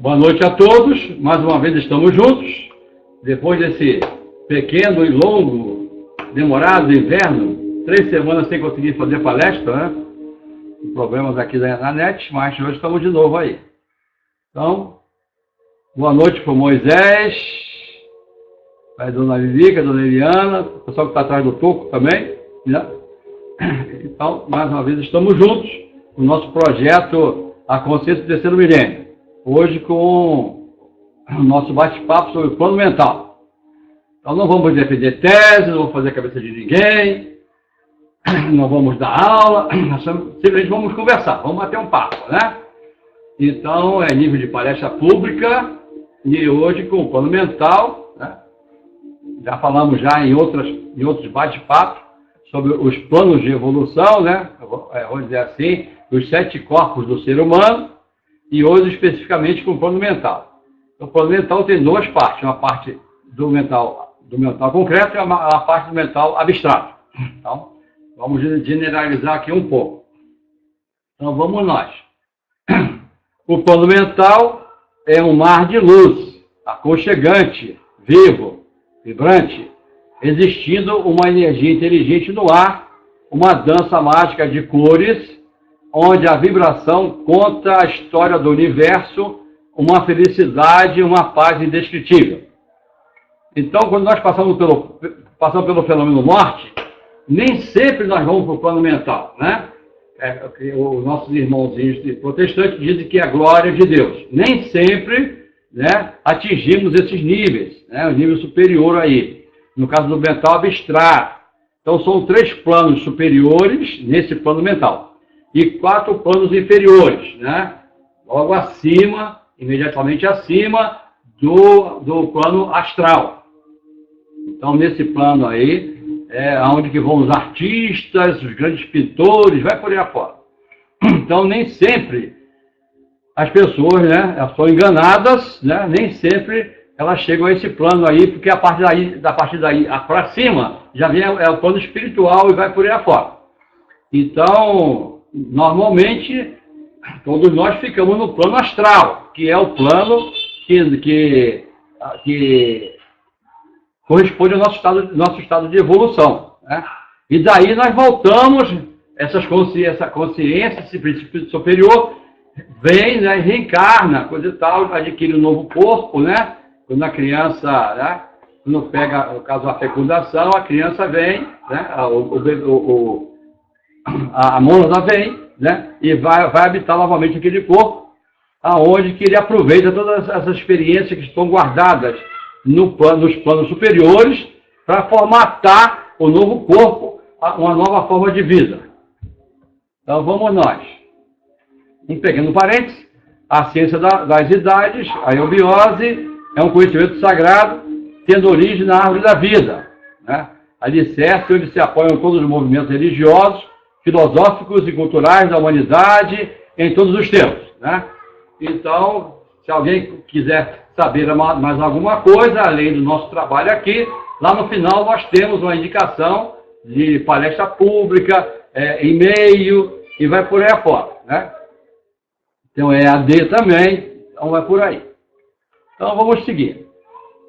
Boa noite a todos, mais uma vez estamos juntos, depois desse pequeno e longo, demorado inverno, 3 semanas sem conseguir fazer palestra, né? Problemas aqui na net, mas hoje estamos de novo aí. Então, boa noite para o Moisés, para a dona Vivica, a dona Eliana, o pessoal que está atrás do toco também, né? Então, mais uma vez estamos juntos no nosso projeto A Consciência do Terceiro Milênio. Hoje com o nosso bate-papo sobre o plano mental. Então não vamos defender tese, não vamos fazer a cabeça de ninguém, não vamos dar aula, simplesmente vamos conversar, vamos bater um papo, né? Então é nível de palestra pública e hoje com o plano mental, né? Já falamos já em outros bate-papos sobre os planos de evolução, né? Vamos dizer assim, os 7 corpos do ser humano. E hoje, especificamente, com o plano mental. O plano mental tem 2 partes. Uma parte do mental concreto e a parte do mental abstrato. Então, vamos generalizar aqui um pouco. Então, vamos nós. O plano mental é um mar de luz, aconchegante, vivo, vibrante, existindo uma energia inteligente no ar, uma dança mágica de cores, onde a vibração conta a história do universo, uma felicidade, uma paz indescritível. Então, quando nós passamos pelo fenômeno morte, nem sempre nós vamos para o plano mental, né? Os nossos irmãozinhos protestantes dizem que é a glória de Deus. Nem sempre, né, atingimos esses níveis, né, o nível superior aí. No caso do mental abstrato. Então, são 3 planos superiores nesse plano mental. E 4 planos inferiores, né? Logo acima, imediatamente acima do plano astral. Então, nesse plano aí, é onde que vão os artistas, os grandes pintores, vai por aí afora. Então, nem sempre as pessoas, né, elas são enganadas, né? Nem sempre elas chegam a esse plano aí, porque a partir daí para cima, já vem o plano espiritual e vai por aí afora. Então, normalmente, todos nós ficamos no plano astral, que é o plano que corresponde ao nosso estado de evolução, né? E daí nós voltamos, essa consciência, esse princípio superior, vem, né, reencarna, coisa e tal, adquire um novo corpo, né? Quando a criança, né, quando pega, no caso, a fecundação, a criança vem, né, a mônada vem, né, e vai habitar novamente aquele corpo, aonde que ele aproveita todas essas experiências que estão guardadas nos planos superiores para formatar o novo corpo, uma nova forma de vida. Então vamos nós. Um pequeno parênteses, a ciência das idades, a eubiose, é um conhecimento sagrado, tendo origem na árvore da vida, né? Alicerce onde se apoiam todos os movimentos religiosos, filosóficos e culturais da humanidade em todos os tempos, né? Então, se alguém quiser saber mais alguma coisa, além do nosso trabalho aqui, lá no final nós temos uma indicação de palestra pública, e-mail, e vai por aí afora, né? Então, é EAD também, então vai por aí. Então, vamos seguir.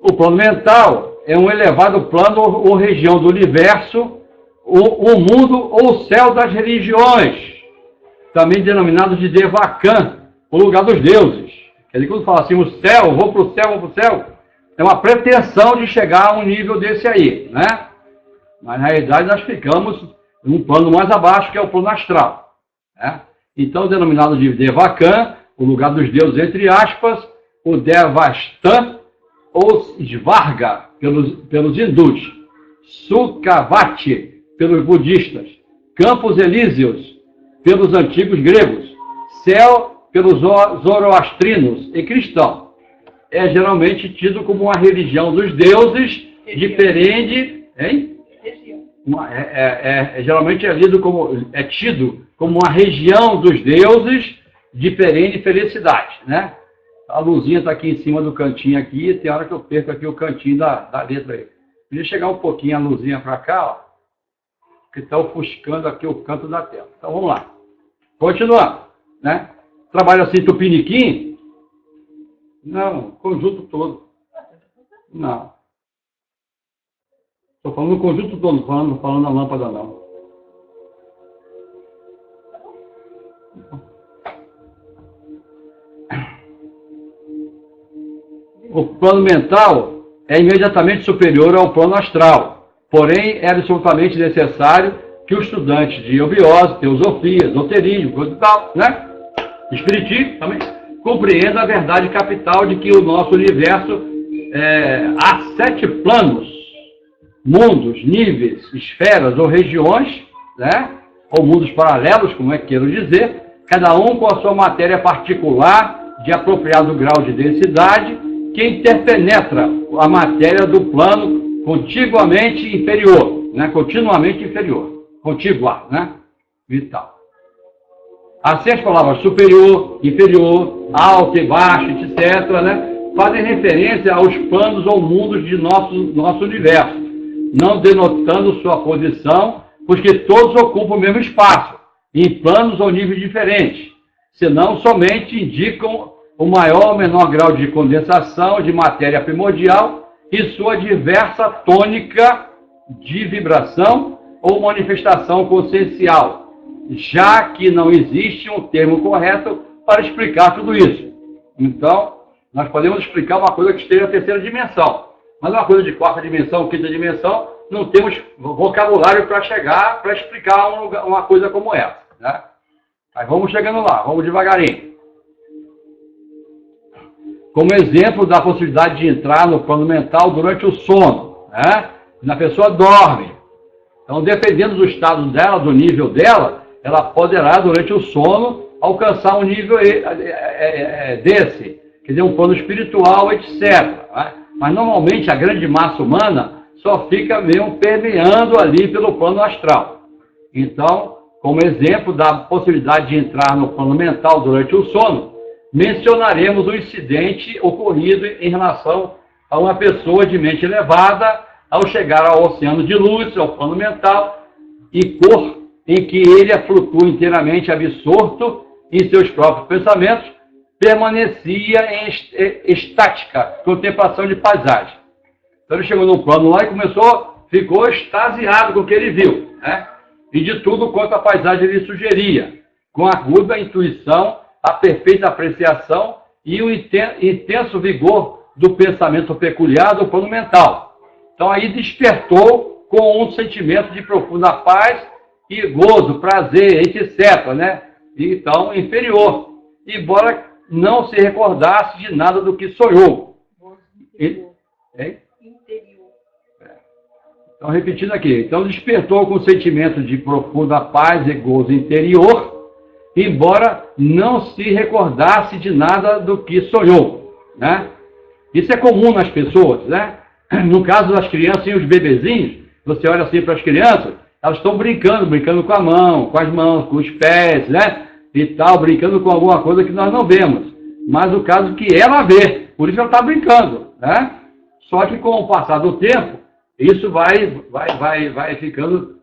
O plano mental é um elevado plano ou região do universo, o mundo ou o céu das religiões, também denominado de Devakan, o lugar dos deuses. Quer dizer, quando fala assim, o céu, vou para o céu, vou para o céu, é uma pretensão de chegar a um nível desse aí, né? Mas na realidade nós ficamos num plano mais abaixo, que é o plano astral, né? Então, denominado de Devakan, o lugar dos deuses, entre aspas, o Devastan, ou Svarga, pelos hindus, Sukhavati, pelos budistas, Campos Elíseos, pelos antigos gregos, céu, pelos zoroastrinos e cristãos. É geralmente tido como uma religião dos deuses, diferente, hein? Geralmente é tido como uma região dos deuses de perene felicidade, né? A luzinha está aqui em cima do cantinho aqui, e tem hora que eu perco aqui o cantinho da letra aí. Podia chegar um pouquinho a luzinha para cá, ó, que está ofuscando aqui o canto da tela. Então vamos lá. Continuando, né? Trabalho assim tupiniquim, Não, conjunto todo. Não. Estou falando o conjunto todo, falando na lâmpada não. O plano mental é imediatamente superior ao plano astral, porém é absolutamente necessário que o estudante de eubiose, teosofia, esoterismo, coisa e tal, né? Espiritismo também, compreenda a verdade capital de que o nosso universo há 7 planos, mundos, níveis, esferas ou regiões, né? Ou mundos paralelos, como é que quero dizer, cada um com a sua matéria particular de apropriado grau de densidade, que interpenetra a matéria do plano contiguamente inferior, né? Continuamente inferior, contigua, né? Vital. Assim as palavras superior, inferior, alto e baixo, etc., né? Fazem referência aos planos ou mundos de nosso universo, não denotando sua posição, porque todos ocupam o mesmo espaço, em planos ou níveis diferentes, senão somente indicam o maior ou menor grau de condensação de matéria primordial e sua diversa tônica de vibração ou manifestação consciencial, já que não existe um termo correto para explicar tudo isso. Então, nós podemos explicar uma coisa que esteja na terceira dimensão, mas uma coisa de quarta dimensão, quinta dimensão, não temos vocabulário para chegar, para explicar uma coisa como essa, né? Aí vamos chegando lá, vamos devagarinho. Como exemplo da possibilidade de entrar no plano mental durante o sono, né? Quando a pessoa dorme. Então, dependendo do estado dela, do nível dela, ela poderá, durante o sono, alcançar um nível desse, quer dizer, um plano espiritual, etc. Né? Mas, normalmente, a grande massa humana só fica mesmo permeando ali pelo plano astral. Então, como exemplo da possibilidade de entrar no plano mental durante o sono, mencionaremos o incidente ocorrido em relação a uma pessoa de mente elevada ao chegar ao oceano de luz, ao plano mental, e cor em que ele flutua inteiramente absorto em seus próprios pensamentos, permanecia em estática contemplação de paisagem. Então ele chegou num plano lá e ficou extasiado com o que ele viu, né? E de tudo quanto a paisagem lhe sugeria, com a aguda intuição, a perfeita apreciação e o intenso vigor do pensamento peculiar do plano mental. Então aí despertou com um sentimento de profunda paz e gozo, prazer, etc., né? Então, inferior, embora não se recordasse de nada do que sonhou. Interior. Então, repetindo aqui. Então, despertou com um sentimento de profunda paz e gozo interior, embora não se recordasse de nada do que sonhou, né? Isso é comum nas pessoas, né? No caso das crianças e os bebezinhos, você olha assim para as crianças, elas estão brincando com a mão, com as mãos, com os pés, né? E tal, brincando com alguma coisa que nós não vemos. Mas o caso que ela vê, por isso ela está brincando, né? Só que com o passar do tempo, isso vai ficando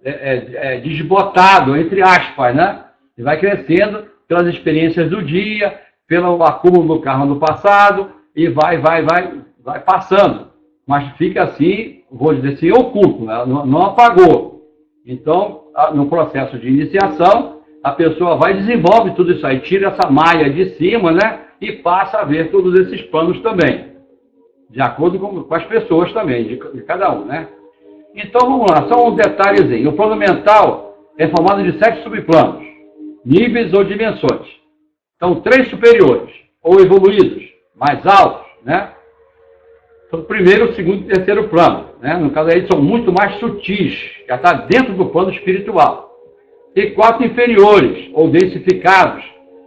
desbotado, entre aspas, né? E vai crescendo pelas experiências do dia, pelo acúmulo do karma do passado, e vai passando. Mas fica assim, vou dizer assim, oculto, né? Não apagou. Então, no processo de iniciação, a pessoa vai e desenvolve tudo isso aí, tira essa malha de cima, né? E passa a ver todos esses planos também. De acordo com as pessoas também, de cada um, né? Então, vamos lá, só um detalhezinho. O plano mental é formado de 7 subplanos, níveis ou dimensões. Então, 3 superiores, ou evoluídos, mais altos, né? Então, primeiro, segundo e terceiro plano, né? No caso aí, são muito mais sutis, já está dentro do plano espiritual. E 4 inferiores, ou densificados,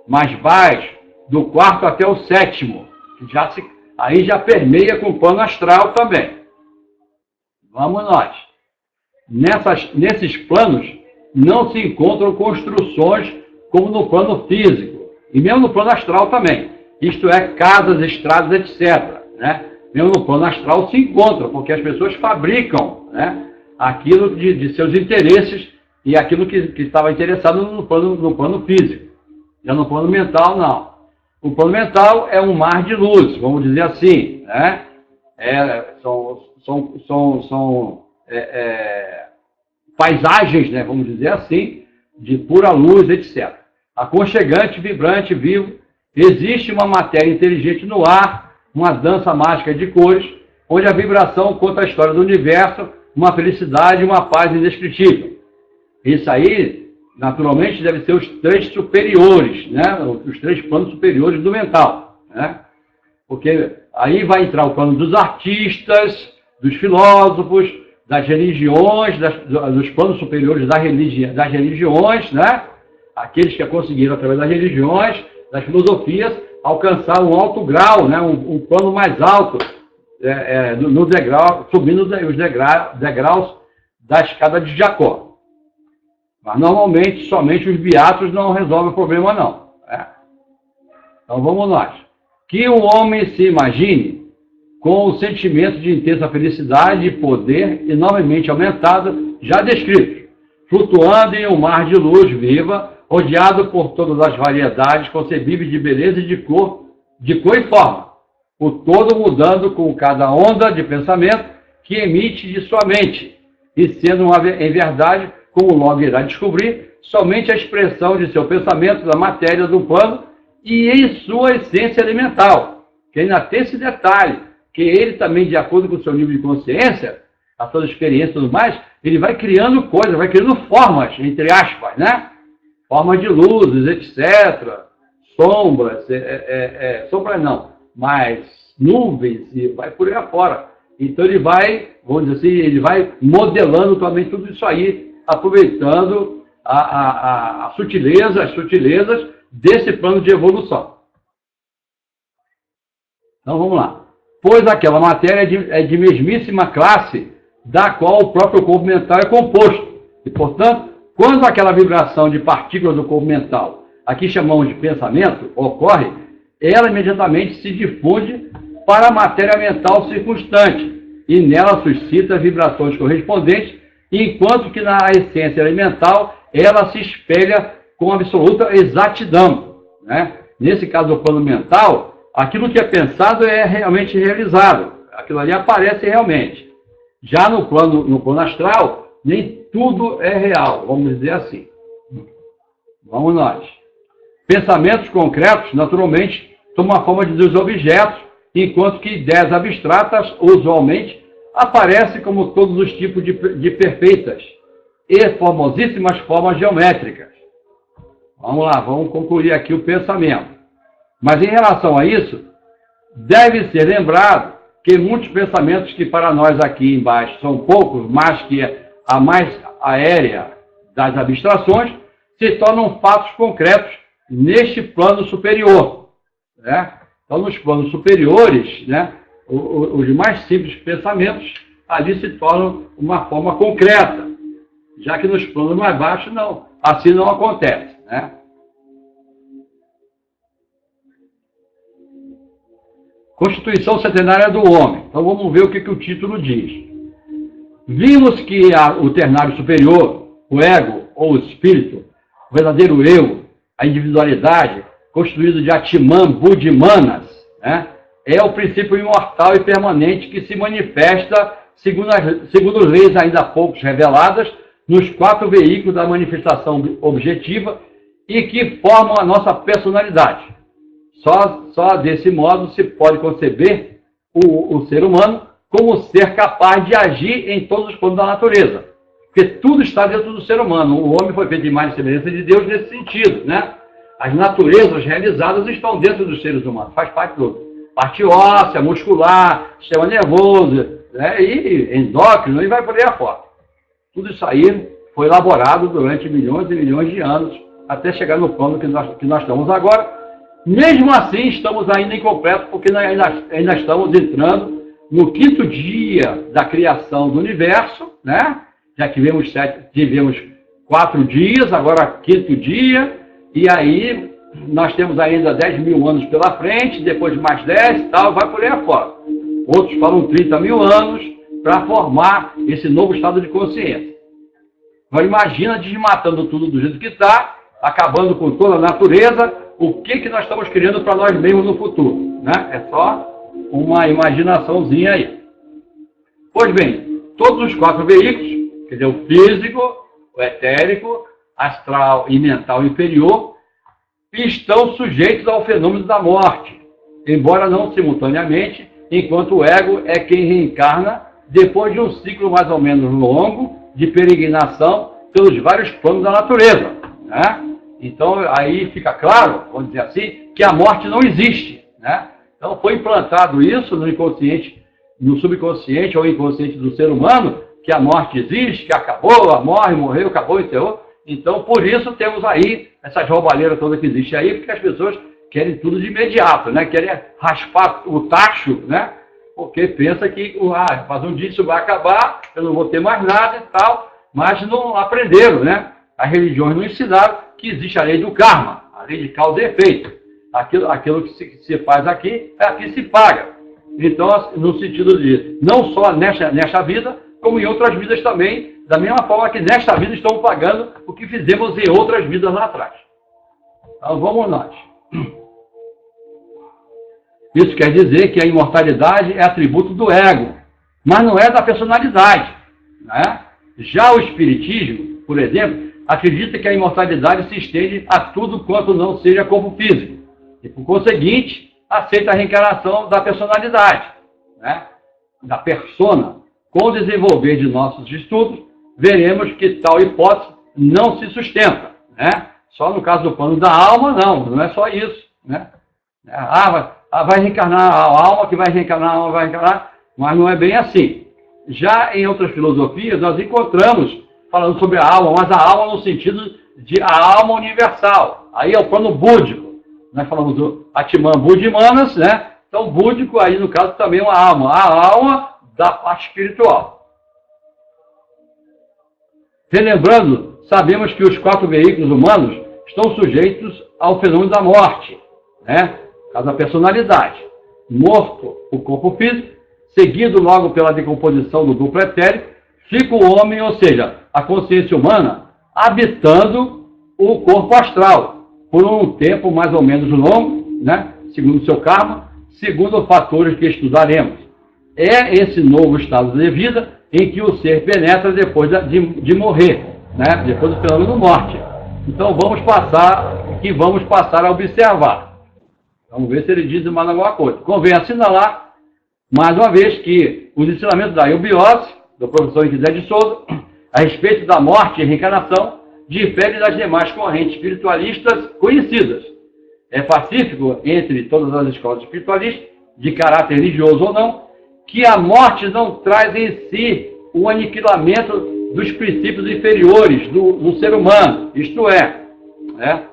mais baixos, do 4º até o 7º, que aí já permeia com o plano astral também. Vamos nós. Nesses planos, não se encontram construções como no plano físico, e mesmo no plano astral também. Isto é, casas, estradas, etc., né? Mesmo no plano astral se encontram, porque as pessoas fabricam, né, aquilo de seus interesses e aquilo que estava interessado no plano físico. Já no plano mental, não. O plano mental é um mar de luz, vamos dizer assim, né? São paisagens, né, vamos dizer assim, de pura luz, etc. Aconchegante, vibrante, vivo. Existe uma matéria inteligente no ar, uma dança mágica de cores, onde a vibração conta a história do universo, uma felicidade e uma paz indescritível. Isso aí, naturalmente, deve ser os três superiores, né? Os três planos superiores do mental, né? Porque aí vai entrar o plano dos artistas, dos filósofos, das religiões, dos planos superiores das religiões, né? Aqueles que conseguiram, através das religiões, das filosofias, alcançar um alto grau, né? Um plano mais alto, no degrau, subindo os degraus da escada de Jacó. Mas, normalmente, somente os beatos não resolvem o problema, não. Né? Então, vamos nós. Que o homem se imagine com o sentimento de intensa felicidade e poder enormemente aumentado, já descrito, flutuando em um mar de luz viva, rodeado por todas as variedades concebíveis de beleza e de cor e forma, o todo mudando com cada onda de pensamento que emite de sua mente, e sendo, em verdade, como logo irá descobrir, somente a expressão de seu pensamento da matéria do plano e em sua essência elemental, que ainda tem esse detalhe, que ele também, de acordo com o seu nível de consciência, a sua experiência e tudo mais, ele vai criando coisas, vai criando formas, entre aspas, né? Formas de luzes, etc. Sombras, sombras não, mas nuvens, e vai por aí afora. Então ele vai, vamos dizer assim, ele vai modelando também tudo isso aí, aproveitando as sutilezas desse plano de evolução. Então vamos lá. Pois aquela matéria é de mesmíssima classe da qual o próprio corpo mental é composto. E, portanto, quando aquela vibração de partículas do corpo mental, aqui chamamos de pensamento, ocorre, ela imediatamente se difunde para a matéria mental circunstante e nela suscita vibrações correspondentes, enquanto que na essência elemental ela se espelha com absoluta exatidão. Né? Nesse caso do plano mental, aquilo que é pensado é realmente realizado. Aquilo ali aparece realmente. Já no plano astral, nem tudo é real, vamos dizer assim. Vamos nós. Pensamentos concretos, naturalmente, tomam a forma dos objetos, enquanto que ideias abstratas, usualmente, aparecem como todos os tipos de perfeitas e formosíssimas formas geométricas. Vamos lá, vamos concluir aqui o pensamento. Mas em relação a isso, deve ser lembrado que muitos pensamentos que para nós aqui embaixo são poucos, mas que a mais aérea das abstrações, se tornam fatos concretos neste plano superior. Né? Então, nos planos superiores, né, os mais simples pensamentos ali se tornam uma forma concreta, já que nos planos mais baixos não, assim não acontece. Né? Constituição centenária do homem. Então vamos ver o que o título diz. Vimos que o ternário superior, o ego ou o espírito, o verdadeiro eu, a individualidade, constituído de Atman, Buddha e Manas, né, é o princípio imortal e permanente que se manifesta segundo leis ainda há poucos reveladas nos 4 veículos da manifestação objetiva e que formam a nossa personalidade. Só desse modo se pode conceber o ser humano como ser capaz de agir em todos os planos da natureza. Porque tudo está dentro do ser humano. O homem foi feito de imagem e semelhança de Deus nesse sentido, né? As naturezas realizadas estão dentro dos seres humanos, faz parte do parte óssea, muscular, sistema nervoso, né? E endócrino, e vai por aí afora. Tudo isso aí foi elaborado durante milhões e milhões de anos, até chegar no plano que nós estamos agora. Mesmo assim, estamos ainda incompletos, porque nós ainda estamos entrando no 5º dia da criação do universo, né? Já que tivemos 4 dias, agora 5º dia, e aí nós temos ainda 10 mil anos pela frente, depois mais 10 e tal, vai por aí afora. Outros falam 30 mil anos para formar esse novo estado de consciência. Agora imagina desmatando tudo do jeito que está, acabando com toda a natureza, o que nós estamos criando para nós mesmos no futuro, né? É só uma imaginaçãozinha aí. Pois bem, todos os 4 veículos, quer dizer, o físico, o etérico, astral e mental inferior, estão sujeitos ao fenômeno da morte, embora não simultaneamente, enquanto o ego é quem reencarna depois de um ciclo mais ou menos longo de peregrinação pelos vários planos da natureza, né? Então, aí fica claro, vamos dizer assim, que a morte não existe, né? Então, foi implantado isso no inconsciente, no subconsciente ou inconsciente do ser humano, que a morte existe, que acabou, morreu, acabou, enterrou. Então, por isso temos aí essas roubalheiras todas que existem aí, porque as pessoas querem tudo de imediato, né? Querem raspar o tacho, né? Porque pensa que mas um dia isso vai acabar, eu não vou ter mais nada e tal, mas não aprenderam, né? As religiões não ensinaram que existe a lei do karma, a lei de causa e efeito. Aquilo que se faz aqui, aqui se paga. Então, no sentido de, não só nesta vida, como em outras vidas também, da mesma forma que nesta vida estamos pagando o que fizemos em outras vidas lá atrás. Então, vamos nós. Isso quer dizer que a imortalidade é atributo do ego, mas não é da personalidade, né? Já o Espiritismo, por exemplo, acredita que a imortalidade se estende a tudo quanto não seja corpo físico. E, por conseguinte, aceita a reencarnação da personalidade, né? Da persona. Com o desenvolver de nossos estudos, veremos que tal hipótese não se sustenta, né? Só no caso do plano da alma, não é só isso, né? Vai reencarnar a alma, que vai reencarnar a alma, vai reencarnar, mas não é bem assim. Já em outras filosofias, nós encontramos falando sobre a alma, mas a alma no sentido de a alma universal. Aí é o plano búdico. Nós falamos do Atman Budimanas, né? Então, búdico aí, no caso, também é uma alma. A alma da parte espiritual. Relembrando, sabemos que os 4 veículos humanos estão sujeitos ao fenômeno da morte, né? Caso da personalidade. Morto o corpo físico, seguido logo pela decomposição do duplo etérico, fica o homem, ou seja, a consciência humana, habitando o corpo astral, por um tempo mais ou menos longo, né? Segundo o seu karma, segundo fatores que estudaremos. É esse novo estado de vida em que o ser penetra depois de morrer, né? Depois do fenômeno morte. Então vamos passar a observar. Vamos ver se ele diz mais alguma coisa. Convém assinalar, mais uma vez, que os ensinamentos da eubiose, do professor José de Souza, a respeito da morte e reencarnação, diferem das demais correntes espiritualistas conhecidas. É pacífico entre todas as escolas espiritualistas, de caráter religioso ou não, que a morte não traz em si o aniquilamento dos princípios inferiores do ser humano, isto é, né?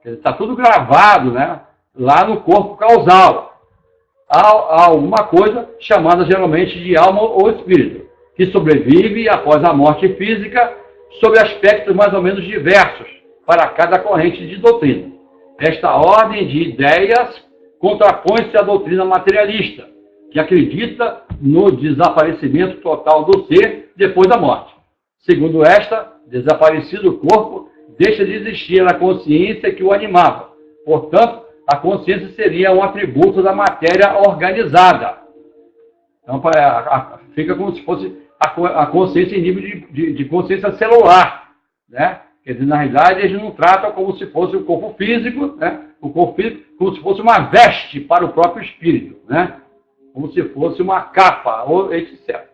Está tudo gravado, né? Lá no corpo causal. Há alguma coisa chamada geralmente de alma ou espírito, que sobrevive após a morte física sob aspectos mais ou menos diversos para cada corrente de doutrina. Esta ordem de ideias contrapõe-se à doutrina materialista, que acredita no desaparecimento total do ser depois da morte. Segundo esta, desaparecido o corpo, deixa de existir a consciência que o animava. Portanto, a consciência seria um atributo da matéria organizada. Então, fica como se fosse a consciência em nível de consciência celular, né? Quer dizer, na realidade, eles não tratam como se fosse o corpo físico, né? O corpo físico como se fosse uma veste para o próprio espírito, né? Como se fosse uma capa, ou etc.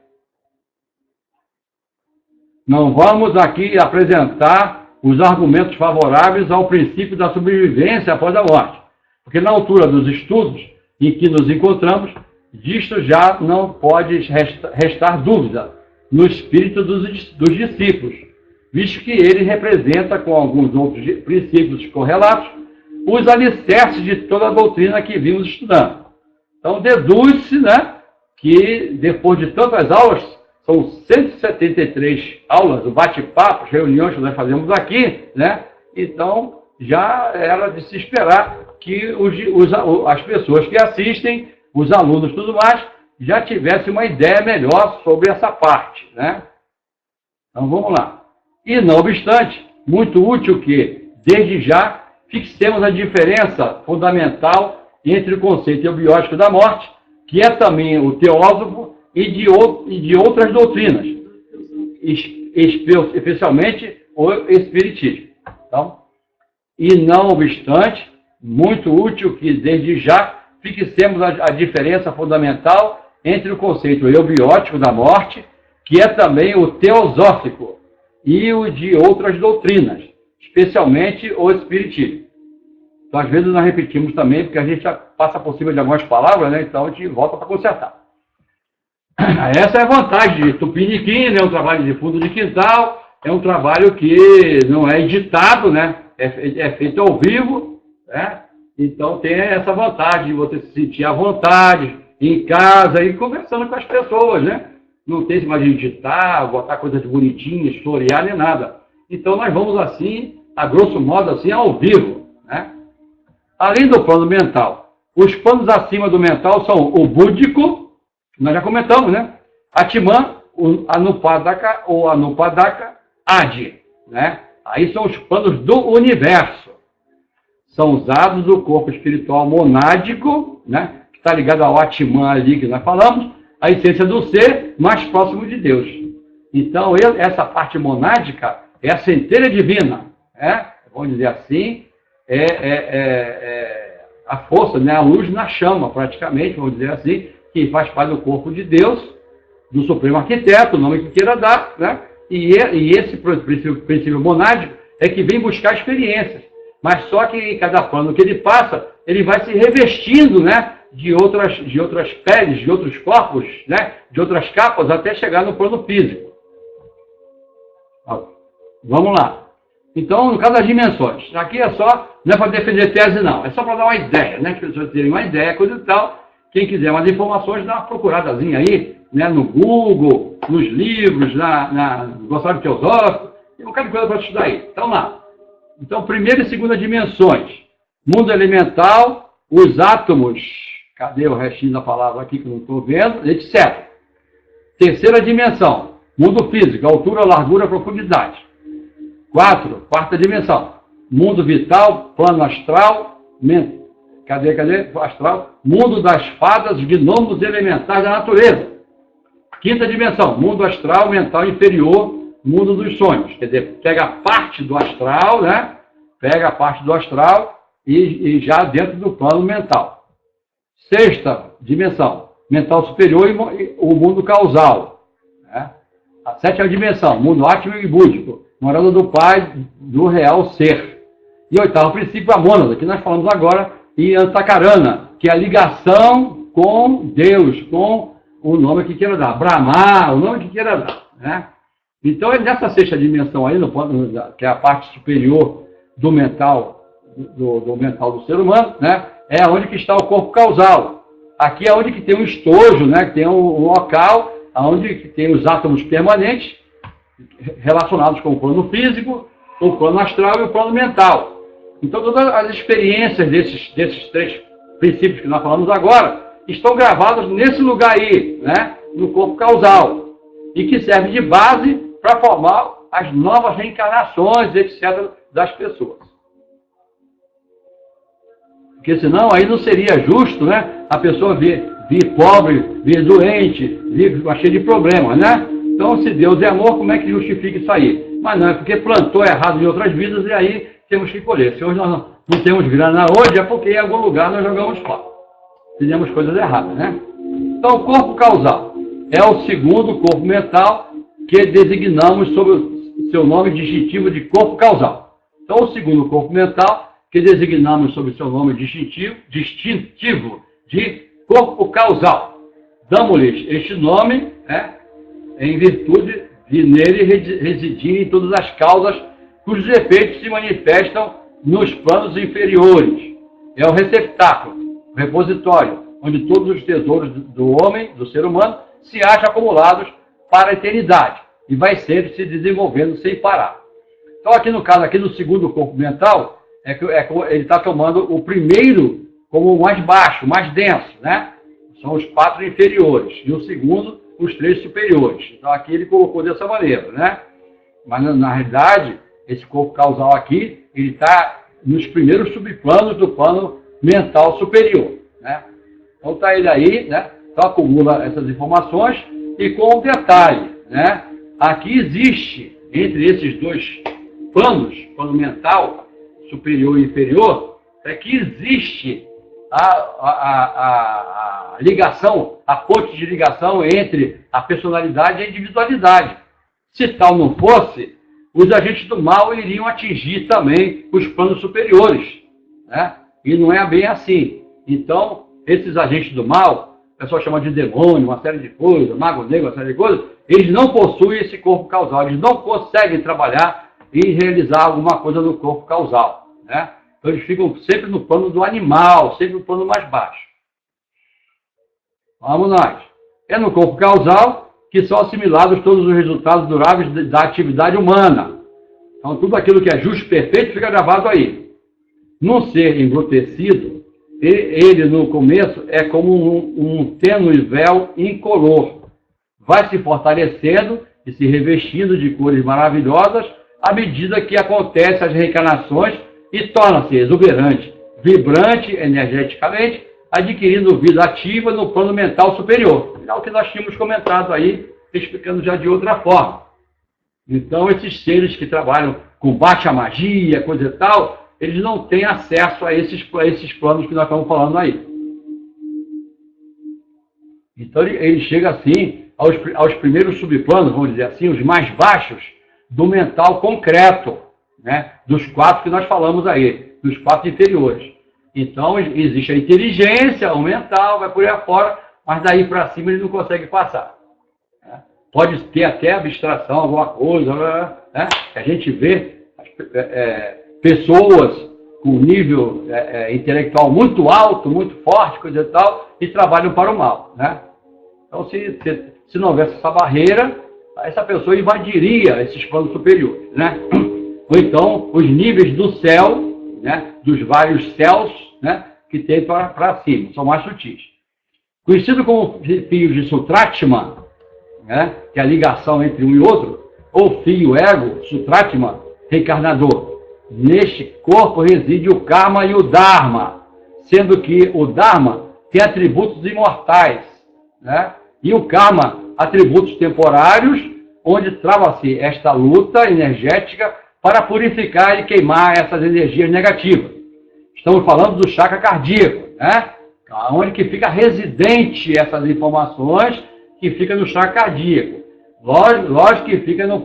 Não vamos aqui apresentar os argumentos favoráveis ao princípio da sobrevivência após a morte, porque na altura dos estudos em que nos encontramos, disto já não pode restar dúvida no espírito dos discípulos, visto que ele representa, com alguns outros princípios correlatos, os alicerces de toda a doutrina que vimos estudando. Então, deduz-se, né, que depois de tantas aulas, são 173 aulas, bate-papos, reuniões que nós fazemos aqui, né? Então, já era de se esperar que as pessoas que assistem, os alunos e tudo mais, já tivessem uma ideia melhor sobre essa parte, né? Então, vamos lá. E, não obstante, muito útil que, desde já, fixemos a diferença fundamental entre o conceito eubiótico da morte, que é também o teósofo, e de outras doutrinas, especialmente o espiritismo. Então, e não obstante, muito útil que desde já fixemos a diferença fundamental entre o conceito eubiótico da morte, que é também o teosófico, e o de outras doutrinas, especialmente o espiritismo. Então, às vezes, nós repetimos também, porque a gente já passa por cima de algumas palavras, né? Então a gente volta para consertar. Essa é a vantagem de Tupiniquim, né? Um trabalho de fundo de quintal, é um trabalho que não é editado, né? É feito ao vivo, né? Então tem essa vantagem de você se sentir à vontade, em casa, e conversando com as pessoas, né? Não tem esse mais de editar, botar coisas bonitinhas, florear, nem nada. Então nós vamos assim, a grosso modo, assim, ao vivo, né? Além do plano mental, os planos acima do mental são o búdico, que nós já comentamos, né? Atman, o Anupadaka ou Anupadaka, Adi, né? Aí são os planos do universo. São usados do corpo espiritual monádico, né? Que está ligado ao Atman ali que nós falamos, a essência do ser mais próximo de Deus. Então, essa parte monádica é a centelha divina, né? Vamos dizer assim, a força, né? A luz na chama, praticamente, vamos dizer assim, que faz parte do corpo de Deus, do Supremo Arquiteto, o nome que queira dar, né? E esse princípio monádico é que vem buscar experiências. Mas só que em cada plano que ele passa, ele vai se revestindo, né? De outras peles, de outros corpos, né? De outras capas, até chegar no plano físico. Vamos lá. Então, no caso das dimensões, aqui é só, não é para defender tese não, é só para dar uma ideia, né? As pessoas terem uma ideia, coisa e tal. Quem quiser mais informações, dá uma procuradazinha aí, né? No Google, nos livros, no glossário teosófico, tem um bocado de coisa para estudar aí. Então, lá. Então, primeira e segunda dimensões. Mundo elemental, os átomos, cadê o restinho da palavra aqui que eu não estou vendo, etc. Terceira dimensão, mundo físico, altura, largura, profundidade. Quarta dimensão, mundo vital, plano astral, astral, mundo das fadas, gnomos elementais da natureza. Quinta dimensão, mundo astral, mental inferior, mundo dos sonhos. Quer dizer, pega a parte do astral, né? Pega a parte do astral e já dentro do plano mental. Sexta dimensão, mental superior e o mundo causal. Né? A sétima dimensão, mundo átmico e búdico, morada do Pai, do real ser. E oitavo princípio, a mônada, que nós falamos agora, e Antakarana, que é a ligação com Deus, com o nome que queira dar, Brahma, o nome que queira dar. Né? Então, nessa sexta dimensão aí, que é a parte superior do mental, do mental do ser humano, né? É onde que está o corpo causal. Aqui é onde que tem um estojo, né? Que tem um local onde que tem os átomos permanentes relacionados com o plano físico, o plano astral e o plano mental. Então, todas as experiências desses três princípios que nós falamos agora estão gravadas nesse lugar aí, né? No corpo causal, e que serve de base para formar as novas reencarnações, etc., das pessoas. Porque senão aí não seria justo, né? A pessoa vir pobre, vir doente, vir cheia de problemas, né? Então, se Deus é amor, como é que justifica isso aí? Mas não, é porque plantou errado em outras vidas e aí temos que colher. Se hoje nós não temos grana hoje, é porque em algum lugar nós jogamos fora. Fizemos coisas erradas, né? Então, o corpo causal é o segundo corpo mental que designamos sob o seu nome distintivo de corpo causal. Então, o segundo corpo mental que designamos sob o seu nome distintivo de corpo causal. Damos-lhes este nome, né, em virtude de nele residirem todas as causas cujos efeitos se manifestam nos planos inferiores. É o receptáculo, o repositório, onde todos os tesouros do homem, do ser humano, se acham acumulados para a eternidade e vai sempre se desenvolvendo sem parar. Então, aqui no caso, aqui no segundo corpo mental, ele está tomando o primeiro como o mais baixo, mais denso, né? São os 4 inferiores, e o segundo, os 3 superiores. Então, aqui ele colocou dessa maneira, né? Mas, na realidade, esse corpo causal aqui, ele está nos primeiros subplanos do plano mental superior, né? Então está ele aí, né? Então acumula essas informações e com um detalhe, né? Aqui existe, entre esses dois planos, plano mental superior e inferior, é que existe a ligação, a ponte de ligação entre a personalidade e a individualidade. Se tal não fosse, os agentes do mal iriam atingir também os planos superiores, né? E não é bem assim. Então, esses agentes do mal, o pessoal chama de demônio, uma série de coisas, mago negro, uma série de coisas, eles não possuem esse corpo causal, eles não conseguem trabalhar e realizar alguma coisa no corpo causal, né? Então eles ficam sempre no plano do animal, sempre no plano mais baixo. Vamos nós. É no corpo causal que são assimilados todos os resultados duráveis da atividade humana. Então tudo aquilo que é justo e perfeito fica gravado aí. Num ser embrutecido, ele no começo é como um tênue véu incolor. Vai se fortalecendo e se revestindo de cores maravilhosas à medida que acontecem as reencarnações e torna-se exuberante, vibrante energeticamente, adquirindo vida ativa no plano mental superior. É o que nós tínhamos comentado aí, explicando já de outra forma. Então, esses seres que trabalham com baixa magia, coisa e tal, eles não têm acesso a esses planos que nós estamos falando aí. Então, ele chega assim aos primeiros subplanos, vamos dizer assim, os mais baixos, do mental concreto, né? Dos 4 que nós falamos aí, dos 4 inferiores. Então, existe a inteligência, o mental, vai por aí afora, mas daí para cima ele não consegue passar, né? Pode ter até abstração, alguma coisa, né? A gente vê pessoas com nível intelectual muito alto, muito forte, coisa e tal, e trabalham para o mal, né? Então, se não houvesse essa barreira, essa pessoa invadiria esses planos superiores, né? Ou então, os níveis do céu, né? Dos vários céus, né? Que tem para cima, são mais sutis. Conhecido como fios de Sutratman, né? Que é a ligação entre um e outro, ou fio ego, Sutratman, reencarnador. Neste corpo reside o karma e o dharma, sendo que o dharma tem atributos imortais, né? E o karma, atributos temporários, onde trava-se esta luta energética para purificar e queimar essas energias negativas. Estamos falando do chakra cardíaco, né? Onde que fica residente essas informações, que fica no chakra cardíaco. Lógico que fica nos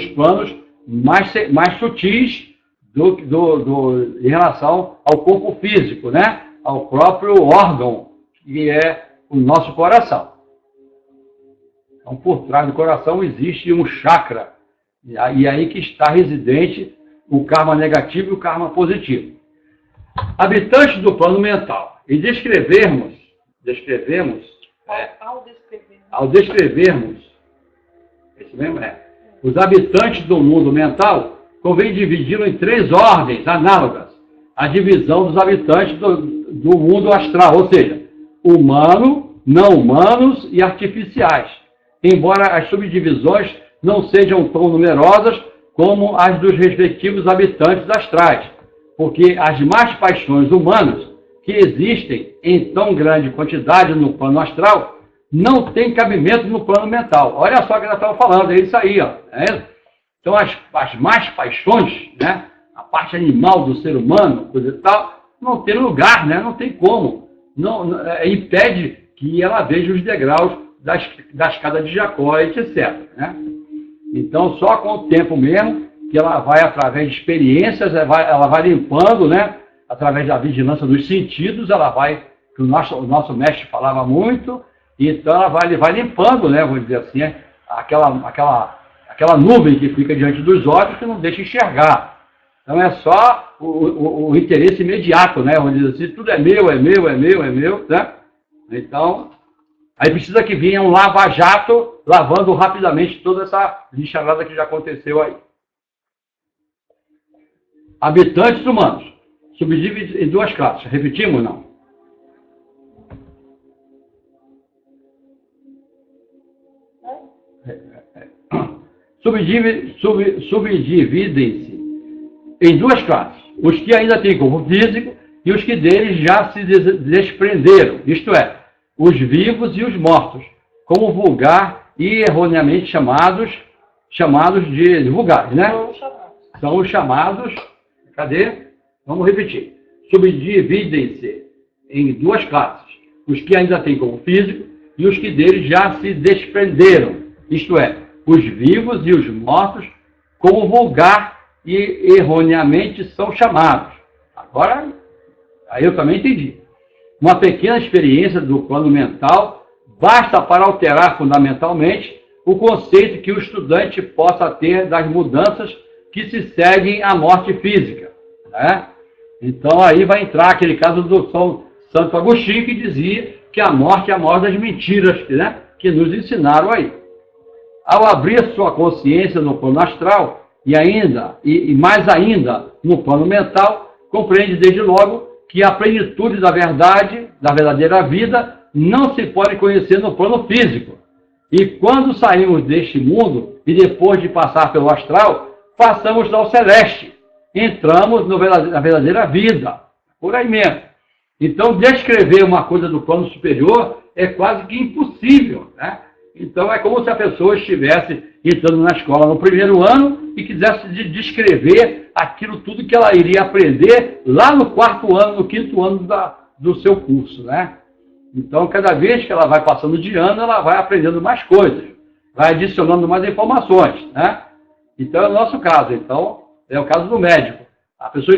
planos mais sutis em relação ao corpo físico, né? Ao próprio órgão, que é o nosso coração. Então, por trás do coração existe um chakra, e aí que está residente o karma negativo e o karma positivo. Habitantes do plano mental. E ao descrevermos, esse mesmo os habitantes do mundo mental, convém dividi-lo em 3 ordens análogas à divisão dos habitantes do mundo astral, ou seja, humano, não humanos e artificiais, embora as subdivisões não sejam tão numerosas como as dos respectivos habitantes astrais, porque as más paixões humanas que existem em tão grande quantidade no plano astral não têm cabimento no plano mental. Olha só o que nós estamos falando, é isso aí, ó. Então as más paixões, né, a parte animal do ser humano, coisa e tal, não tem lugar, né, não tem como. Impede que ela veja os degraus da escada de Jacó, etc. Né? Então, só com o tempo mesmo, que ela vai, através de experiências, ela vai limpando, né? Através da vigilância dos sentidos, ela vai, que o nosso mestre falava muito, então ela vai limpando, né? Vamos dizer assim, aquela nuvem que fica diante dos olhos que não deixa enxergar. Então é só o interesse imediato, né? Vamos dizer assim, tudo é meu, né? Então, aí precisa que venha um lava-jato lavando rapidamente toda essa lixarada que já aconteceu aí. Habitantes humanos. Subdivide em 2 classes. Repetimos, não? Subdividem-se em 2 classes. os que ainda têm corpo físico e os que deles já se desprenderam, isto é, os vivos e os mortos, como vulgar e erroneamente chamados de vulgares, né? São os chamados, cadê? Vamos repetir. Subdividem-se em duas classes, os que ainda têm corpo físico e os que deles já se desprenderam, isto é, os vivos e os mortos, como vulgar e erroneamente são chamados. Agora, aí eu também entendi. Uma pequena experiência do plano mental basta para alterar fundamentalmente o conceito que o estudante possa ter das mudanças que se seguem à morte física, né? Então aí vai entrar aquele caso do Santo Agostinho, que dizia que a morte é a maior das mentiras, né, que nos ensinaram aí. Ao abrir sua consciência no plano astral, e mais ainda no plano mental, compreende desde logo que a plenitude da verdade, da verdadeira vida, não se pode conhecer no plano físico. E quando saímos deste mundo, e depois de passar pelo astral, passamos ao celeste. Entramos na verdadeira vida. Por aí mesmo. Então, descrever uma coisa do plano superior é quase que impossível, né? Então, é como se a pessoa estivesse entrando na escola no primeiro ano e quisesse descrever aquilo tudo que ela iria aprender lá no quarto ano, no quinto ano do seu curso, né? Então, cada vez que ela vai passando de ano, ela vai aprendendo mais coisas, vai adicionando mais informações, né? Então, é o nosso caso. Então, é o caso do médico. A pessoa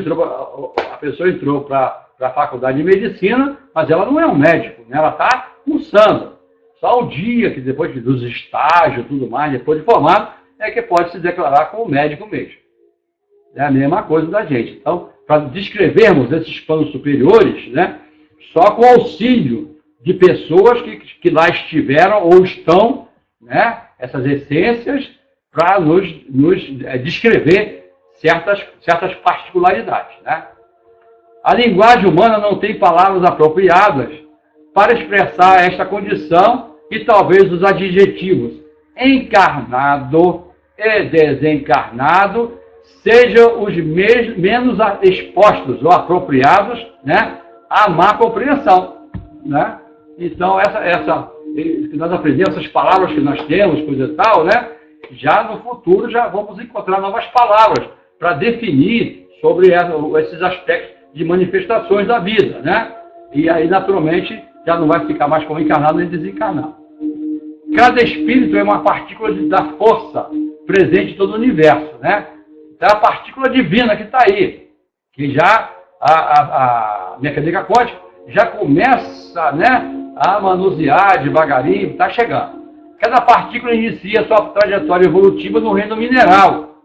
entrou para a faculdade de medicina, mas ela não é um médico, né? Ela está cursando. Só o dia que depois dos estágios e tudo mais, depois de formado, é que pode se declarar como médico mesmo. É a mesma coisa da gente. Então, para descrevermos esses planos superiores, né, só com auxílio de pessoas que lá estiveram ou estão, né, essas essências, para nos descrever certas particularidades, né? A linguagem humana não tem palavras apropriadas para expressar esta condição e talvez os adjetivos encarnado e desencarnado sejam os menos expostos ou apropriados, né, à má compreensão, né? Então, que nós aprendemos, essas palavras que nós temos, coisa e tal, né? Já no futuro já vamos encontrar novas palavras para definir sobre esses aspectos de manifestações da vida, né? E aí, naturalmente, já não vai ficar mais como encarnado nem desencarnado. Cada espírito é uma partícula da força presente em todo o universo, né? Então, é a partícula divina que está aí, que já a mecânica quântica já começa, né, a manusear devagarinho, está chegando. Cada partícula inicia sua trajetória evolutiva no reino mineral,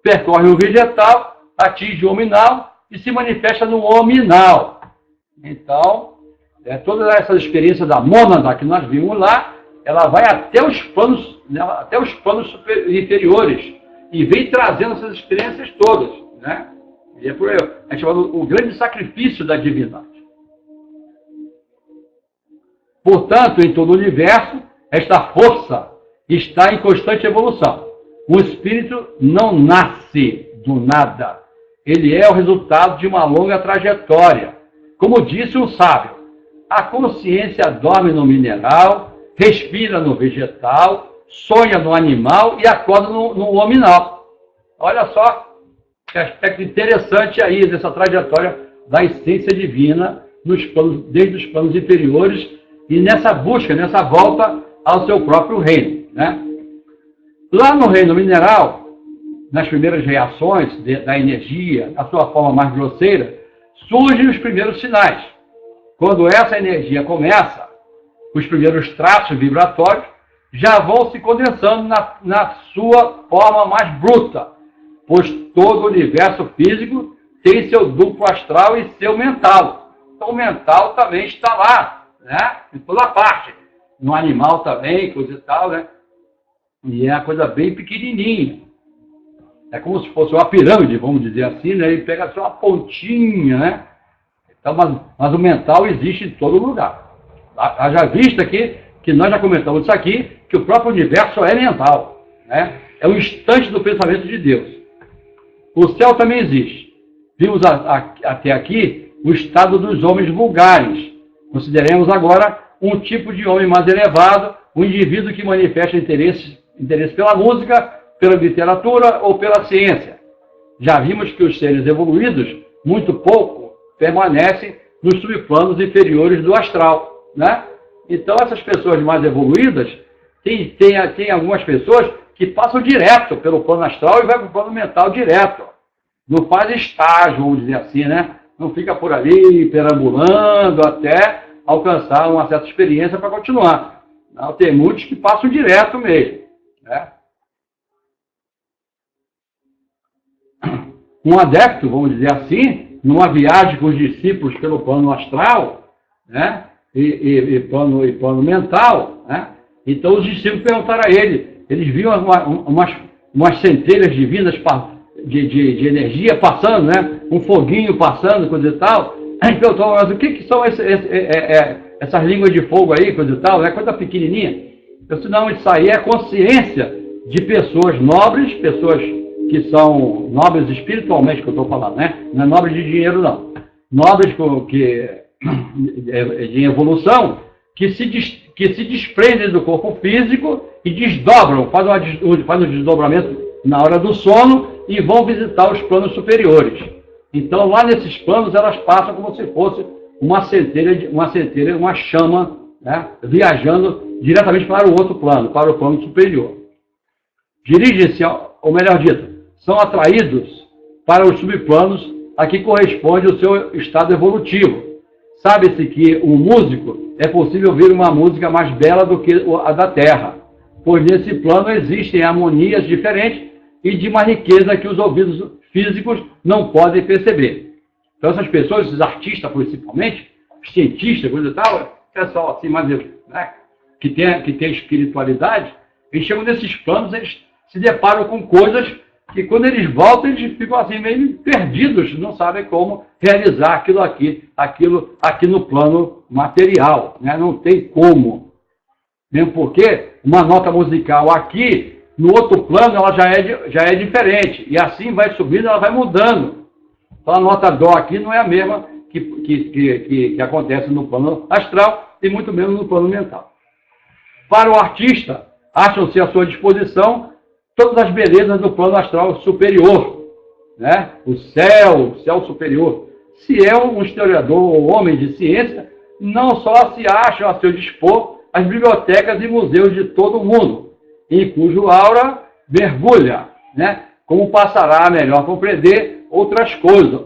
percorre o vegetal, atinge o hominal e se manifesta no hominal. Então, todas essas experiências da mônada que nós vimos lá, ela vai até os planos, né, inferiores e vem trazendo essas experiências todas, né? E é por aí, a gente fala o grande sacrifício da divindade. Portanto, em todo o universo, esta força está em constante evolução. O espírito não nasce do nada. Ele é o resultado de uma longa trajetória. Como disse um sábio, a consciência dorme no mineral, respira no vegetal, sonha no animal e acorda no hominal. Olha só que aspecto interessante aí dessa trajetória da essência divina desde os planos inferiores e nessa busca, nessa volta ao seu próprio reino, né? Lá no reino mineral, nas primeiras reações da energia, a sua forma mais grosseira, surgem os primeiros sinais. Quando essa energia começa, os primeiros traços vibratórios já vão se condensando na sua forma mais bruta, pois todo o universo físico tem seu duplo astral e seu mental. Então o mental também está lá, né, em toda parte. No animal também, coisa e tal, né? E é uma coisa bem pequenininha. É como se fosse uma pirâmide, vamos dizer assim, né? Ele pega só uma pontinha, né? Então, mas o mental existe em todo lugar. Haja vista aqui, que nós já comentamos isso aqui, que o próprio universo é mental, né? É um instante do pensamento de Deus. O céu também existe. Vimos até aqui o estado dos homens vulgares. Consideremos agora um tipo de homem mais elevado, um indivíduo que manifesta interesse pela música, pela literatura ou pela ciência. Já vimos que os seres evoluídos, muito pouco, permanecem nos subplanos inferiores do astral, né? Então, essas pessoas mais evoluídas, tem algumas pessoas que passam direto pelo plano astral e vai para o plano mental direto. Não faz estágio, vamos dizer assim, né? Não fica por ali perambulando até alcançar uma certa experiência para continuar. Não, tem muitos que passam direto mesmo, né? Um adepto, vamos dizer assim, numa viagem com os discípulos pelo plano astral, né? E plano mental, né? Então os discípulos perguntaram a ele, eles viam umas centelhas divinas de energia passando, né? Um foguinho passando, coisa e tal. Aí perguntou, mas o que são essas línguas de fogo aí, coisa e tal, né? Coisa pequenininha. Eu disse, não, isso aí é consciência de pessoas nobres, pessoas que são nobres espiritualmente, que eu estou falando, né? Não é nobres de dinheiro, não. Nobres de evolução, que se desprendem do corpo físico e desdobram, fazem um desdobramento na hora do sono e vão visitar os planos superiores. Então, lá nesses planos, elas passam como se fosse uma centelha, uma chama, né? Viajando diretamente para o outro plano, para o plano superior. Dirigem-se, ou melhor dito, são atraídos para os subplanos a que corresponde o seu estado evolutivo. Sabe-se que um músico é possível ouvir uma música mais bela do que a da Terra, pois nesse plano existem harmonias diferentes e de uma riqueza que os ouvidos físicos não podem perceber. Então essas pessoas, esses artistas principalmente, cientistas, coisa e tal, pessoal assim, mais, né, que tem espiritualidade, eles chegam nesses planos, eles se deparam com coisas que quando eles voltam, eles ficam assim meio perdidos, não sabem como realizar aquilo aqui no plano material, né? Não tem como. Mesmo porque uma nota musical aqui, no outro plano, ela já é diferente. E assim vai subindo, ela vai mudando. Então a nota dó aqui não é a mesma que acontece no plano astral e muito menos no plano mental. Para o artista, acham-se à sua disposição todas as belezas do plano astral superior, né? O céu superior. Se é um historiador ou homem de ciência, não só se acham a seu dispor as bibliotecas e museus de todo o mundo, em cujo aura mergulha, né? Como passará a melhor compreender outras coisas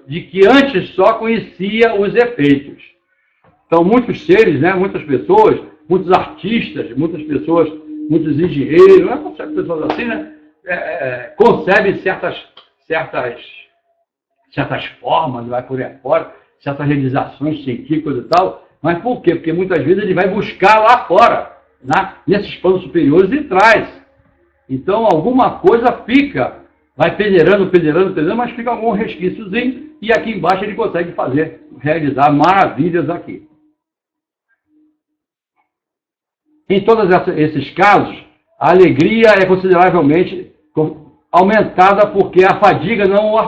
de que antes só conhecia os efeitos. Então, muitos seres, né? Muitas pessoas, muitos artistas, muitas pessoas, muitos engenheiros, né? Pessoas assim, né? Concebem certas formas, vai por aí fora, certas realizações científicas e tal. Mas por quê? Porque muitas vezes ele vai buscar lá fora, né? Nesses planos superiores e traz. Então alguma coisa fica, vai peneirando, mas fica algum resquíciozinho e aqui embaixo ele consegue realizar maravilhas aqui. Em todos esses casos, a alegria é consideravelmente aumentada porque a fadiga não o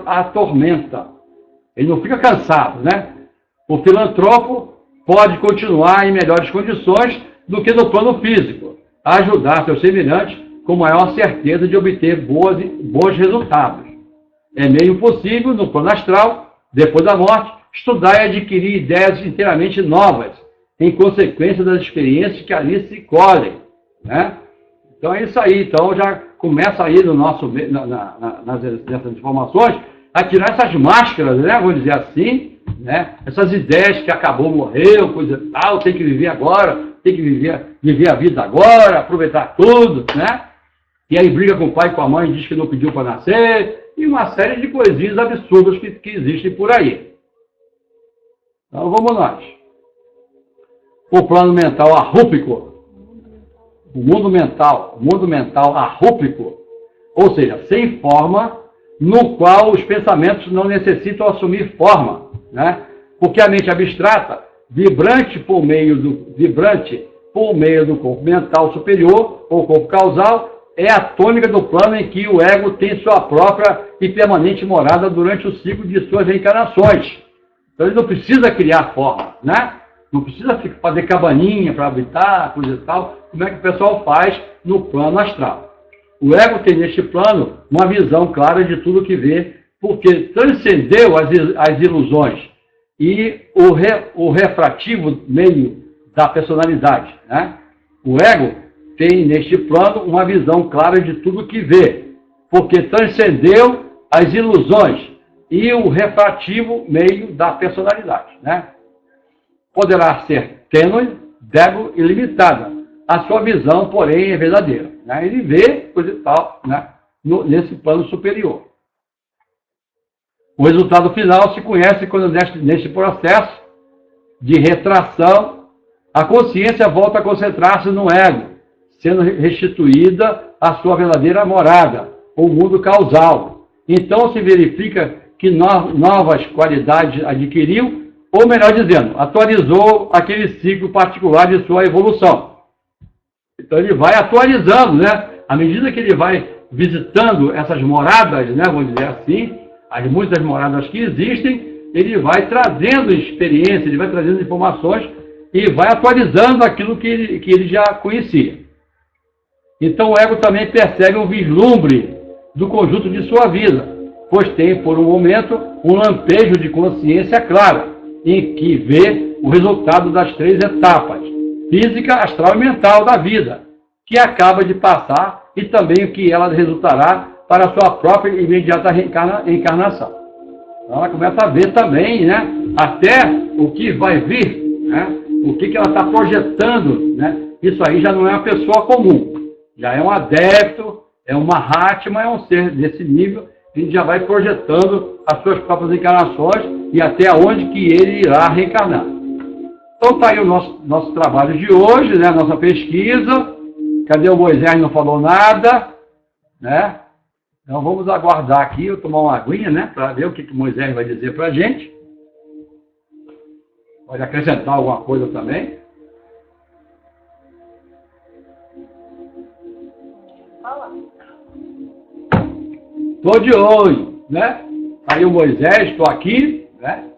atormenta. Ele não fica cansado, né? O filantropo pode continuar em melhores condições do que no plano físico, a ajudar seus semelhantes com maior certeza de obter bons resultados. É meio possível, no plano astral, depois da morte, estudar e adquirir ideias inteiramente novas, em consequência das experiências que ali se colhem, né? Então é isso aí. Então já começa aí nessas informações a tirar essas máscaras, né? Vou dizer assim, né? Essas ideias que acabou, morreu, coisa e tal, tem que viver agora, tem que viver a vida agora, aproveitar tudo, né? E aí briga com o pai e com a mãe, diz que não pediu para nascer, e uma série de coisinhas absurdas que existem por aí. Então vamos nós. O plano mental arrúpico, o mundo mental arrúpico, ou seja, sem forma, no qual os pensamentos não necessitam assumir forma, né? Porque a mente abstrata, vibrante por meio do corpo mental superior, ou corpo causal, é a tônica do plano em que o ego tem sua própria e permanente morada durante o ciclo de suas reencarnações. Então ele não precisa criar forma, né? Não precisa fazer cabaninha para habitar, coisa e tal, como é que o pessoal faz no plano astral. O ego tem neste plano uma visão clara de tudo que vê, porque transcendeu as ilusões e o refrativo meio da personalidade, né? O ego tem neste plano uma visão clara de tudo que vê, porque transcendeu as ilusões e o refrativo meio da personalidade, né? Poderá ser tênue, débil e limitada. A sua visão, porém, é verdadeira, né? Ele vê coisa e tal, né? Nesse plano superior. O resultado final se conhece quando, neste processo de retração, a consciência volta a concentrar-se no ego, sendo restituída a sua verdadeira morada, o mundo causal. Então se verifica que novas qualidades adquiriu, ou melhor dizendo, atualizou aquele ciclo particular de sua evolução. Então ele vai atualizando, né? À medida que ele vai visitando essas moradas, né? Vamos dizer assim, as muitas moradas que existem, ele vai trazendo experiência, ele vai trazendo informações e vai atualizando aquilo que ele já conhecia. Então o ego também percebe um vislumbre do conjunto de sua vida, pois tem por um momento um lampejo de consciência clara, em que vê o resultado das 3 etapas, física, astral e mental da vida, que acaba de passar e também o que ela resultará para a sua própria e imediata encarnação. Então ela começa a ver também, né, até o que vai vir, né, o que ela está projetando, né, isso aí já não é uma pessoa comum, já é um adepto, é uma Mahatma, é um ser desse nível, a gente já vai projetando as suas próprias encarnações e até onde que ele irá reencarnar. Então está aí o nosso trabalho de hoje, né? Nossa pesquisa. Cadê o Moisés? Não falou nada, né? Então vamos aguardar aqui, eu tomar uma aguinha, né? Para ver o que o Moisés vai dizer para a gente. Pode acrescentar alguma coisa também. Estou de olho, né? Aí o Moisés, estou aqui, né?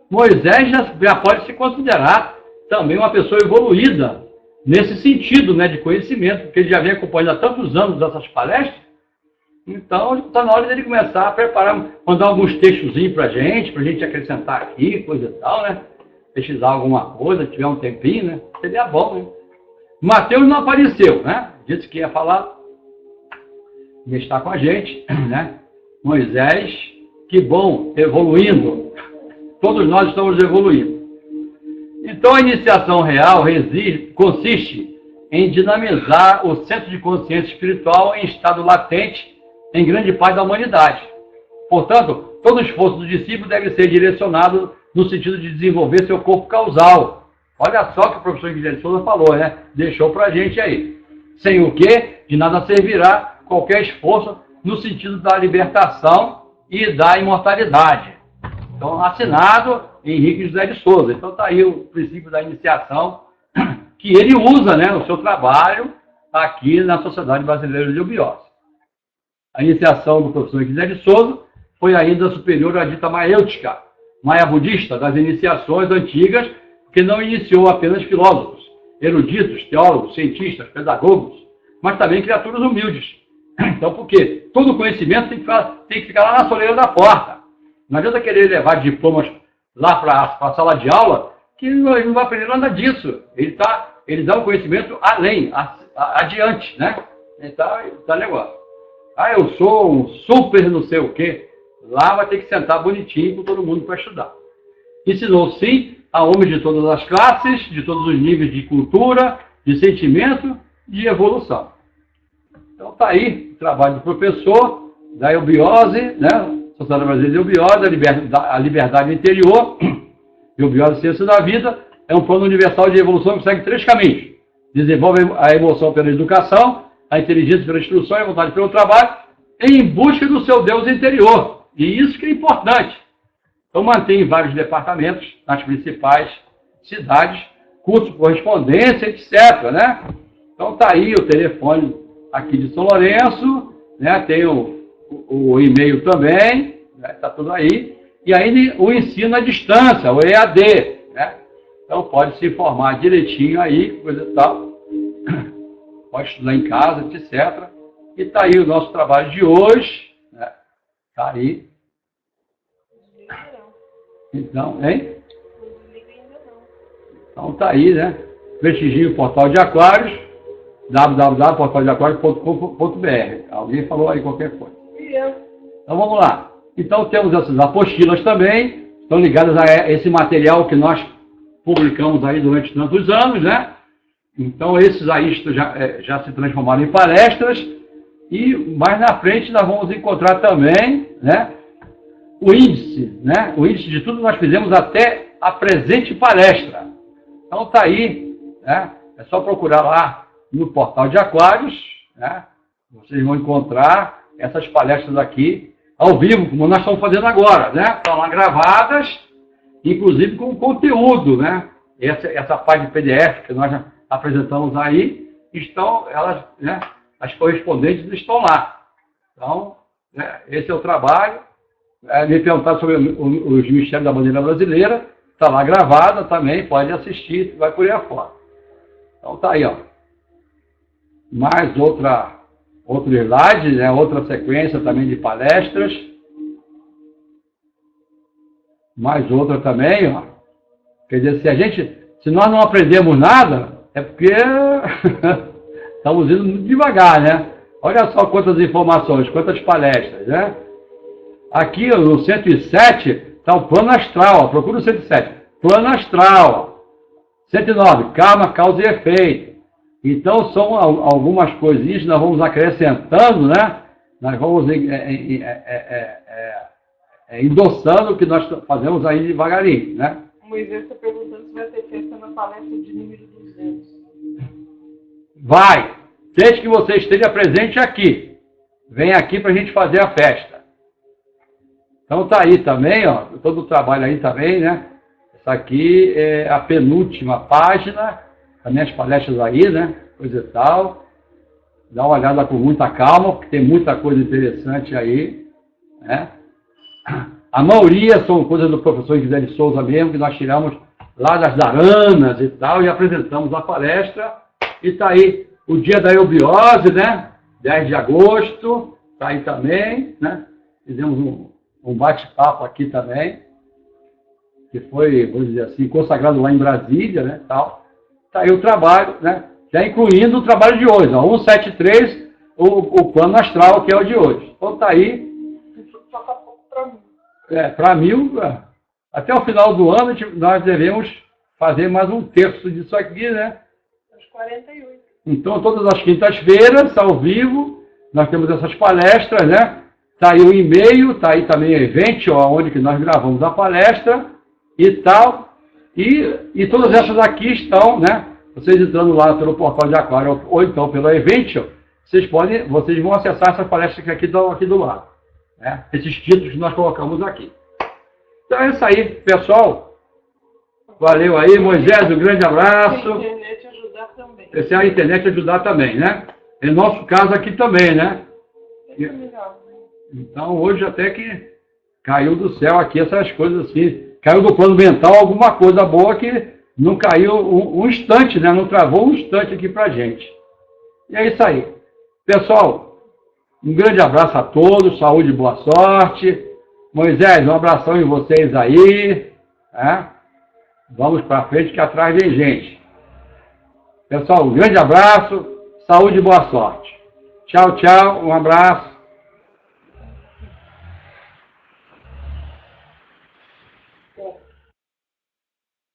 Moisés já pode se considerar também uma pessoa evoluída nesse sentido, né, de conhecimento, porque ele já vem acompanhando há tantos anos essas palestras. Então está na hora dele começar a preparar, mandar alguns textozinhos para a gente acrescentar aqui, coisa e tal, né? Pesquisar alguma coisa, se tiver um tempinho, né? Seria bom, né? Mateus não apareceu, né? Disse que ia falar. E está com a gente, né? Moisés, que bom, evoluindo. Todos nós estamos evoluindo. Então a iniciação real consiste em dinamizar o centro de consciência espiritual em estado latente em grande parte da humanidade. Portanto, todo esforço do discípulo deve ser direcionado no sentido de desenvolver seu corpo causal. Olha só o que o professor Guilherme Souza falou, né? Deixou para a gente aí. Sem o que, de nada servirá qualquer esforço no sentido da libertação e da imortalidade. Então, assinado Henrique José de Souza. Então, está aí o princípio da iniciação que ele usa, né, no seu trabalho aqui na Sociedade Brasileira de Eubiose. A iniciação do professor Henrique José de Souza foi ainda superior à dita maêutica, maia budista, das iniciações antigas, que não iniciou apenas filósofos, eruditos, teólogos, cientistas, pedagogos, mas também criaturas humildes. Então, porque todo conhecimento tem que ficar lá na soleira da porta. Não adianta querer levar diplomas lá para a sala de aula, que ele não vai aprender nada disso. Ele dá o conhecimento além, adiante, né? Então, tá negócio. Ah, eu sou um super não sei o quê. Lá vai ter que sentar bonitinho com todo mundo para estudar. Ensinou, sim, a homens de todas as classes, de todos os níveis de cultura, de sentimento, de evolução. Então está aí o trabalho do professor, da eubiose, né? Sociedade Brasileira de Eubiose, a liberdade interior, eubiose, ciência da vida, é um plano universal de evolução que segue 3 caminhos. Desenvolve a emoção pela educação, a inteligência pela instrução e a vontade pelo trabalho, em busca do seu Deus interior. E isso que é importante. Então mantém vários departamentos nas principais cidades, curso de correspondência, etc., né? Então está aí o telefone aqui de São Lourenço, né? Tem o e-mail também, está tudo aí. E ainda o ensino à distância, o EAD, né? Então pode se informar direitinho aí, coisa e tal. Pode estudar em casa, etc. E está aí o nosso trabalho de hoje, né? Está aí. Então, hein? Então está aí, né? Prestigie o Portal de Aquários, www.portaldeaquarios.com.br. Alguém falou aí qualquer coisa. Então vamos lá. Então temos essas apostilas também, estão ligadas a esse material que nós publicamos aí durante tantos anos, né? Então esses aí já se transformaram em palestras e mais na frente nós vamos encontrar também, né? O índice, né? O índice de tudo que nós fizemos até a presente palestra. Então está aí, né? É só procurar lá no Portal de Aquários, né? Vocês vão encontrar essas palestras aqui ao vivo, como nós estamos fazendo agora, né? Estão lá gravadas, inclusive com conteúdo, né? Essa parte de PDF que nós apresentamos aí, elas, né? As correspondentes estão lá. Então, né? Esse é o trabalho. Me perguntar sobre os Mistérios da Bandeira Brasileira, está lá gravada também, pode assistir, vai por aí afora. Então tá aí, ó. Mais outro slide, né? Outra sequência também de palestras. Mais outra também, ó. Quer dizer, se nós não aprendemos nada, é porque estamos indo muito devagar, né? Olha só quantas informações, quantas palestras, né? Aqui no 107 está o plano astral, ó. Procura o 107. Plano astral. 109, karma, causa e efeito. Então, são algumas coisinhas que nós vamos acrescentando, né? Nós vamos endossando o que nós fazemos aí devagarinho, né? Moisés está perguntando se vai ter festa na palestra de número 200. Vai! Desde que você esteja presente aqui. Vem aqui para a gente fazer a festa. Então tá aí também, ó, todo o trabalho aí também, né? Essa aqui é a penúltima página, também as palestras aí, né? Coisa e tal. Dá uma olhada com muita calma, porque tem muita coisa interessante aí, né? A maioria são coisas do professor José de Souza mesmo, que nós tiramos lá das Daranas e tal, e apresentamos a palestra. E tá aí o dia da eubiose, né? 10 de agosto, tá aí também, né? Fizemos um bate-papo aqui também, que foi, vamos dizer assim, consagrado lá em Brasília, né, tal. Tá aí o trabalho, né, já incluindo o trabalho de hoje, ó, 173, o plano astral, que é o de hoje. Então tá aí. Isso só tá pouco para mim. Para 1000, até o final do ano, nós devemos fazer mais um terço disso aqui, né? Aos 48. Então, todas as quintas-feiras, ao vivo, nós temos essas palestras, né? Está aí o e-mail, está aí também o evento, onde que nós gravamos a palestra e tal. E todas essas aqui estão, né? Vocês entrando lá pelo Portal de Aquário ou então pelo evento, vocês vão acessar essas palestras que aqui estão aqui do lado. Né? Esses títulos que nós colocamos aqui. Então é isso aí, pessoal. Valeu aí, Moisés, um grande abraço. Se a internet ajudar também. Se a internet ajudar também, né? É nosso caso aqui também, né? Então, hoje até que caiu do céu aqui essas coisas assim. Caiu do plano mental alguma coisa boa que não caiu um instante, né? Não travou um instante aqui pra gente. E é isso aí. Pessoal, um grande abraço a todos, saúde e boa sorte. Moisés, um abração em vocês aí. Né? Vamos pra frente que atrás vem gente. Pessoal, um grande abraço, saúde e boa sorte. Tchau, tchau, um abraço. É.